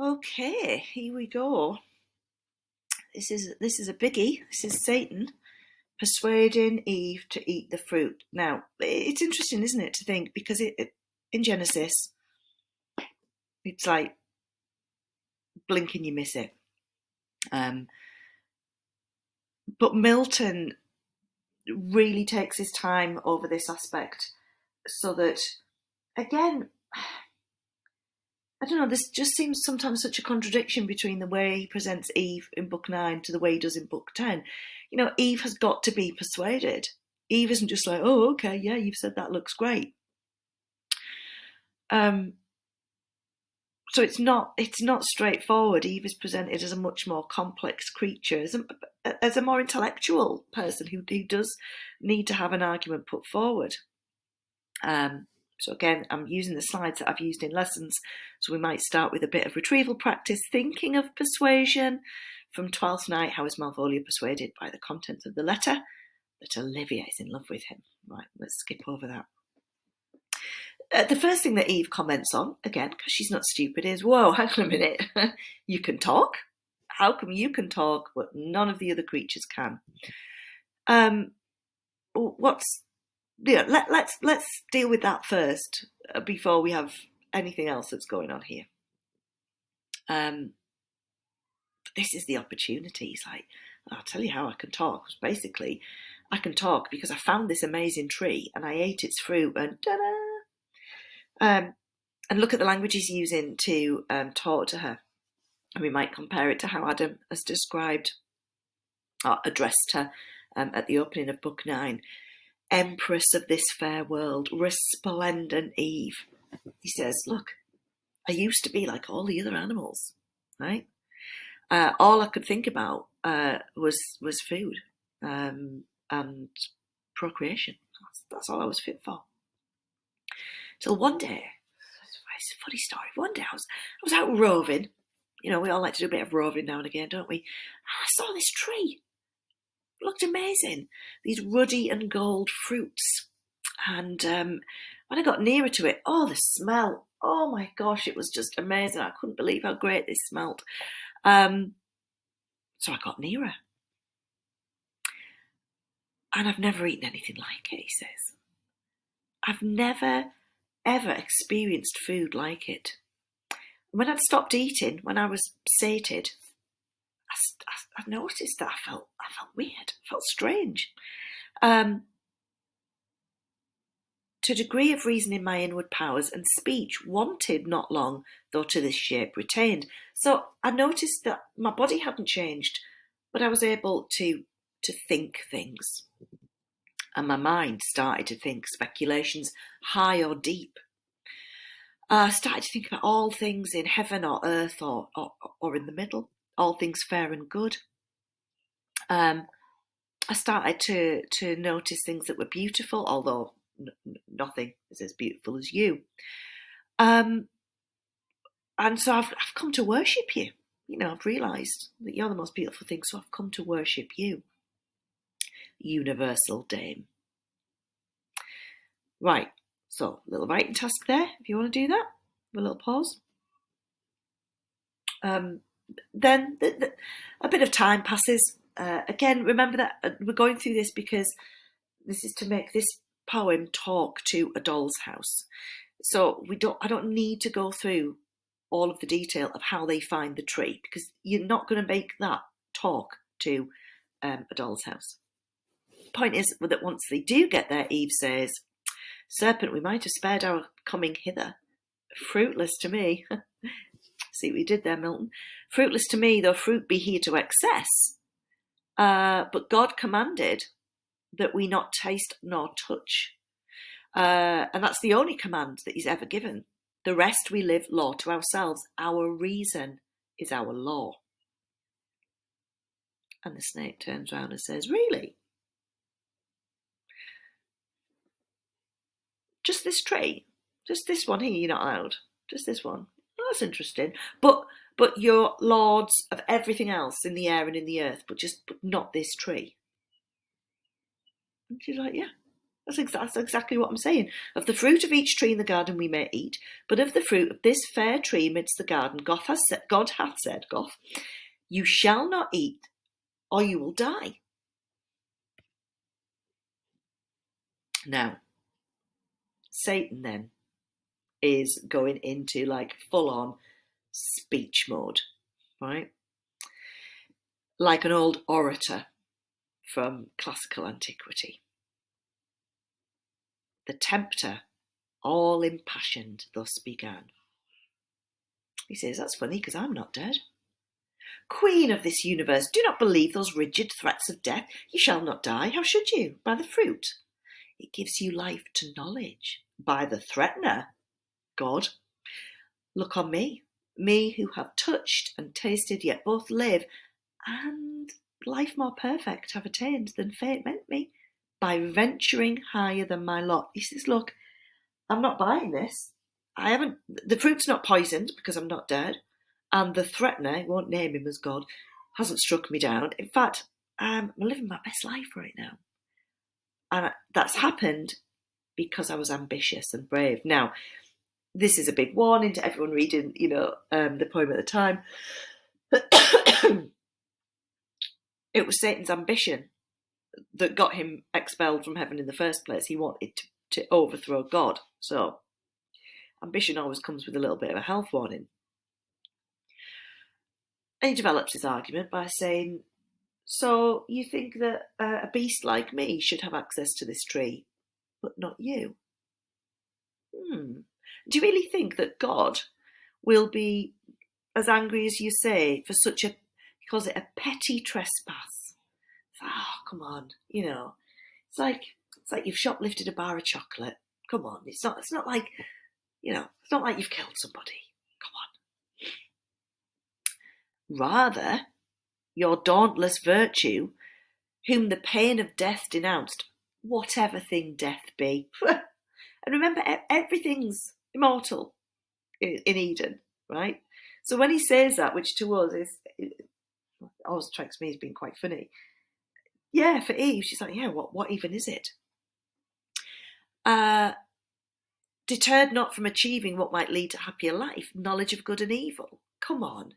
Okay, here we go. This is a biggie. This is Satan persuading Eve to eat the fruit. Now, it's interesting, isn't it, to think, because in Genesis, it's like blink and you miss it. But Milton really takes his time over this aspect so that, again, I don't know, this just seems sometimes such a contradiction between the way he presents Eve in book 9 to the way he does in book 10. Eve has got to be persuaded. Eve isn't just like, oh, okay, yeah, you've said that looks great. So it's not straightforward. Eve is presented as a much more complex creature, as a more intellectual person who does need to have an argument put forward. So again, I'm using the slides that I've used in lessons, so we might start with a bit of retrieval practice, thinking of persuasion. From Twelfth Night, how is Malvolio persuaded by the contents of the letter that Olivia is in love with him? Right, let's skip over that. The first thing that Eve comments on, again, because she's not stupid, is, whoa, hang on a minute, you can talk? How come you can talk, but none of the other creatures can? Let's deal with that first before we have anything else that's going on here. This is the opportunity. It's like, I'll tell you how I can talk. Basically, I can talk because I found this amazing tree and I ate its fruit and ta-da! And look at the language he's using to talk to her. And we might compare it to how Adam has described or addressed her at the opening of book 9. Empress of this fair world, resplendent Eve. He says, look, I used to be like all the other animals, right? All I could think about was food and procreation. That's all I was fit for. Till one day, it's a funny story. One day I was out roving. We all like to do a bit of roving now and again, don't we? I saw this tree. It looked amazing. These ruddy and gold fruits. And when I got nearer to it, the smell. Oh my gosh, it was just amazing. I couldn't believe how great this smelled. So I got nearer. And I've never eaten anything like it, he says. I've never, ever experienced food like it. When I'd stopped eating, when I was sated, I noticed that I felt weird, I felt strange. To degree of reason in my inward powers, and speech wanted not long, though to this shape retained. So I noticed that my body hadn't changed, but I was able to think things. And my mind started to think speculations high or deep. I started to think about all things in heaven or earth or in the middle, all things fair and good. I started to notice things that were beautiful, although nothing is as beautiful as you. And so I've come to worship you. I've realised that you're the most beautiful thing, so I've come to worship you, universal dame. Right, so a little writing task there, if you want to do that. A little pause. Then a bit of time passes. Again, remember that we're going through this because this is to make this poem talk to a doll's house. So I don't need to go through all of the detail of how they find the tree, because you're not going to make that talk to a doll's house. Point is that once they do get there, Eve says, "Serpent, we might have spared our coming hither. Fruitless to me." See what you did there, Milton. Fruitless to me, though fruit be here to excess. But God commanded that we not taste nor touch. And that's the only command that he's ever given. The rest we live law to ourselves. Our reason is our law. And the snake turns around and says, really? Just this tree? Just this one here you're not allowed? Just this one? Oh, that's interesting. But you're lords of everything else in the air and in the earth, but not this tree. And she's like, yeah, That's exactly what I'm saying. Of the fruit of each tree in the garden we may eat, but of the fruit of this fair tree amidst the garden, God hath said, you shall not eat, or you will die. Now, Satan then is going into like full-on speech mode, right? Like an old orator from classical antiquity. The tempter, all impassioned, thus began. He says, that's funny, because I'm not dead. Queen of this universe, do not believe those rigid threats of death. You shall not die. How should you? By the fruit. It gives you life to knowledge. By the threatener, God. Look on me who have touched and tasted, yet both live, and life more perfect have attained than fate meant me, by venturing higher than my lot. He says, look, I'm not buying this. The fruit's not poisoned because I'm not dead. And the threatener, I won't name him as God, hasn't struck me down. In fact, I'm living my best life right now. And that's happened because I was ambitious and brave. Now, this is a big warning to everyone reading, the poem at the time. It was Satan's ambition that got him expelled from heaven in the first place. He wanted to overthrow God. So, ambition always comes with a little bit of a health warning. And he develops his argument by saying, so you think that a beast like me should have access to this tree, but not you? Do you really think that God will be as angry as you say for such he calls it a petty trespass? Oh, come on, it's like you've shoplifted a bar of chocolate. Come on, it's not like, it's not like you've killed somebody. Come on. Rather, your dauntless virtue, whom the pain of death denounced, whatever thing death be. And remember, everything's immortal in Eden, right? So when he says that, which to us always strikes me as being quite funny. Yeah, for Eve, she's like, yeah, what even is it? Deterred not from achieving what might lead to happier life, knowledge of good and evil. Come on.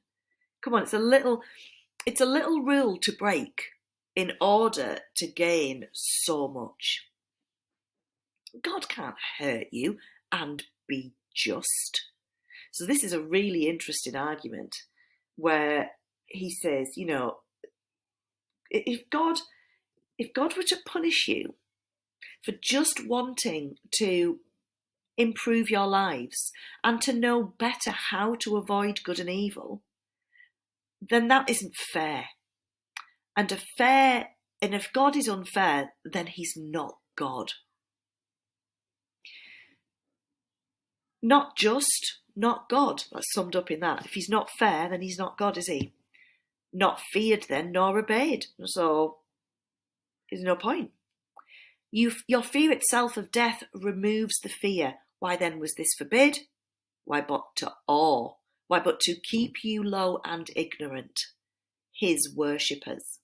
It's a little rule to break in order to gain so much. God can't hurt you and be just. So this is a really interesting argument where he says, if God were to punish you for just wanting to improve your lives and to know better how to avoid good and evil, then that isn't fair. And if God is unfair, then he's not God. Not just, not God. That's summed up in that. If he's not fair, then he's not God, is he? Not feared then, nor obeyed. So there's no point. Your fear itself of death removes the fear. Why then was this forbid? Why but to awe? Why but to keep you low and ignorant, his worshippers.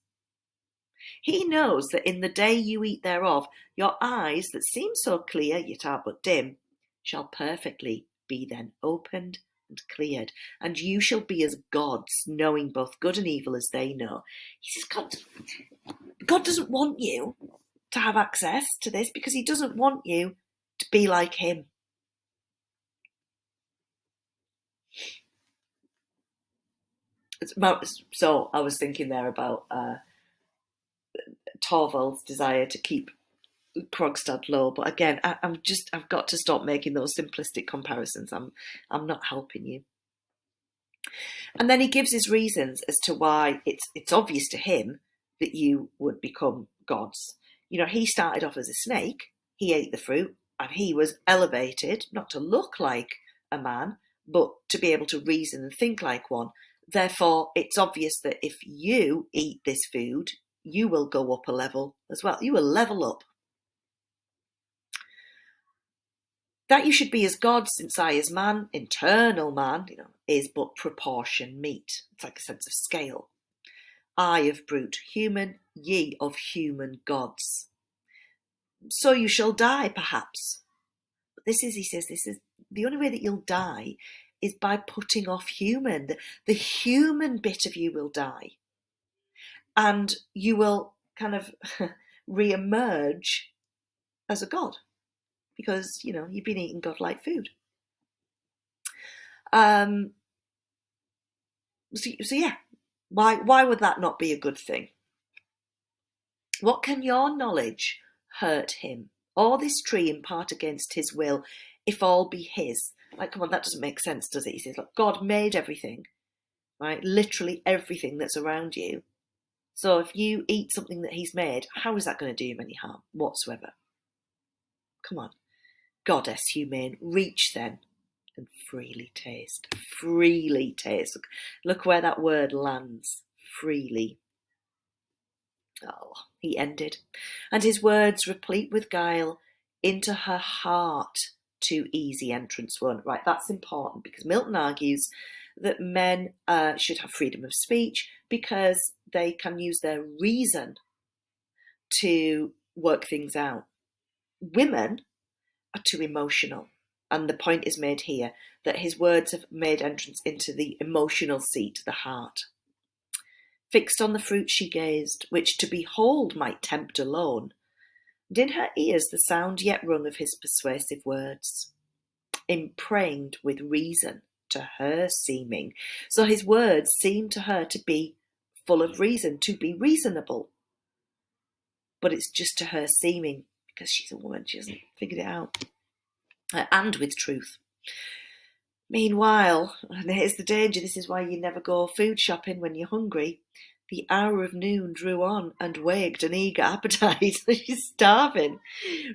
He knows that in the day you eat thereof, your eyes that seem so clear, yet are but dim, shall perfectly be then opened and cleared, and you shall be as gods, knowing both good and evil as they know. He says, God doesn't want you to have access to this because he doesn't want you to be like him. So I was thinking there about Torvald's desire to keep Krogstad low, but again, I've got to stop making those simplistic comparisons. I'm not helping you. And then he gives his reasons as to why it's obvious to him that you would become gods. He started off as a snake, he ate the fruit, and he was elevated, not to look like a man, but to be able to reason and think like one. Therefore, it's obvious that if you eat this food, you will go up a level as well. You will level up. That you should be as God, since I as man, internal man, is but proportion meet. It's like a sense of scale. I of brute human, ye of human gods. So you shall die, perhaps. But he says, this is the only way that you'll die is by putting off human. The human bit of you will die. And you will kind of re-emerge as a god because, you've been eating godlike food. So yeah, why would that not be a good thing? What can your knowledge hurt him? Or this tree impart against his will, if all be his? Like, come on, that doesn't make sense, does it? He says, look, God made everything, right? Literally everything that's around you. So if you eat something that he's made, how is that going to do him any harm whatsoever? Come on. Goddess humane, reach then and freely taste. Freely taste. Look where that word lands. Freely. Oh, he ended, and his words, replete with guile, into her heart to easy entrance won. Right, that's important because Milton argues that men should have freedom of speech because they can use their reason to work things out. Women are too emotional. And the point is made here that his words have made entrance into the emotional seat, the heart. Fixed on the fruit she gazed, which to behold might tempt alone, and in her ears the sound yet rung of his persuasive words, impregned with reason to her seeming. So his words seem to her to be full of reason, to be reasonable. But it's just to her seeming, because she's a woman, she hasn't figured it out. And with truth. Meanwhile, and here's the danger, this is why you never go food shopping when you're hungry, the hour of noon drew on and waked an eager appetite. She's starving,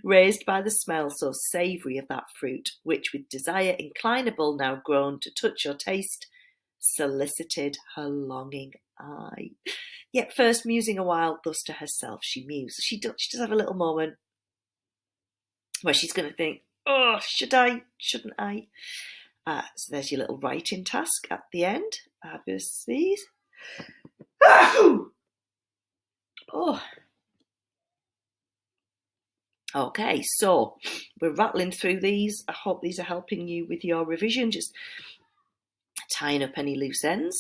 raised by the smell so savoury of that fruit, which with desire inclinable now grown to touch or taste, solicited her longing eye. Yet first musing a while thus to herself, she mused. She does have a little moment where she's going to think, oh, should I, shouldn't I? So there's your little writing task at the end. Abbacies. Oh. Okay, so we're rattling through these. I hope these are helping you with your revision, just tying up any loose ends.